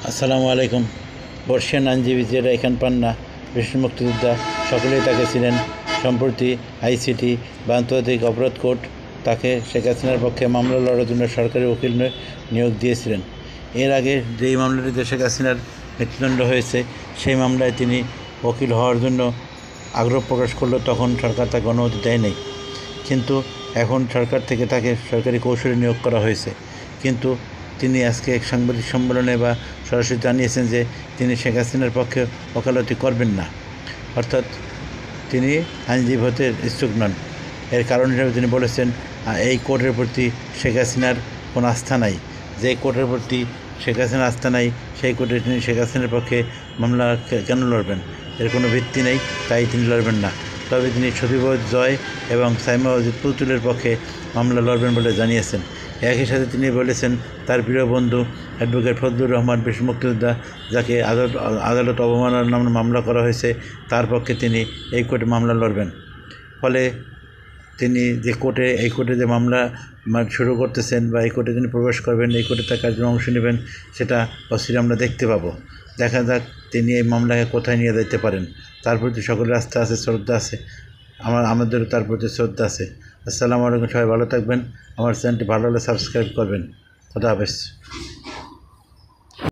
আসসালামু আলাইকুম। বর্ষিয়ান আইনজীবী যারা এখান পান না, বিশেষ মুক্তিযোদ্ধা সকলেই তাকে ছিলেন। সম্প্রতি আইসিটি বা আন্তর্জাতিক অপরাধ কোর্ট তাকে শেখ হাসিনার পক্ষে মামলা লড়ার জন্য সরকারি উকিল নিয়োগ দিয়েছিলেন। এর আগে যেই মামলাটিতে শেখ হাসিনার মৃত্যুদণ্ড হয়েছে, সেই মামলায় তিনি উকিল হওয়ার জন্য আগ্রহ প্রকাশ করলো, তখন সরকার তাকে অনুমতি দেয় নাই। কিন্তু এখন সরকার থেকে তাকে সরকারি কৌশলে নিয়োগ করা হয়েছে। কিন্তু তিনি আজকে এক সাংবাদিক সম্মেলনে বা সরাসরি জানিয়েছেন যে তিনি শেখ হাসিনার পক্ষে ওকালতি করবেন না, অর্থাৎ তিনি আইনজীবী হতে ইচ্ছুক নন। এর কারণ হিসেবে তিনি বলেছেন, এই কোর্টের প্রতি শেখ হাসিনার কোনো আস্থা নাই। যে কোর্টের প্রতি শেখ হাসিনার আস্থা নাই, সেই কোর্টে তিনি শেখ হাসিনার পক্ষে মামলা কেন লড়বেন? এর কোনো ভিত্তি নেই, তাই তিনি লড়বেন না। তবে তিনি শফিউদ্দিন জয় এবং সাইমা ওয়াজিদ পুতুলের পক্ষে মামলা লড়বেন বলে জানিয়েছেন। একই সাথে তিনি বলেছেন, তার প্রিয় বন্ধু অ্যাডভোকেট ফজলুর রহমান, বিশেষ মুক্তিযোদ্ধা, যাকে আদালত অবমাননার নামে মামলা করা হয়েছে, তার পক্ষে তিনি এই কোর্টে মামলা লড়বেন। ফলে তিনি যে এই কোর্টে যে মামলা শুরু করতেছেন বা এই কোর্টে তিনি প্রবেশ করবেন, এই কোর্টে তার কার্যক্রমে অংশ নেবেন, সেটা অচিরে আমরা দেখতে পাবো। দেখা যাক তিনি এই মামলাকে কোথায় নিয়ে যেতে পারেন। তার প্রতি সকলের আস্থা আছে, শ্রদ্ধা আছে, আমাদেরও তার প্রতি শ্রদ্ধা আছে। আসসালামু আলাইকুম। সবাই ভালো থাকবেন। আমার চ্যানেলটি ভালো হলে সাবস্ক্রাইব করবেন। খোদা হাফেজ।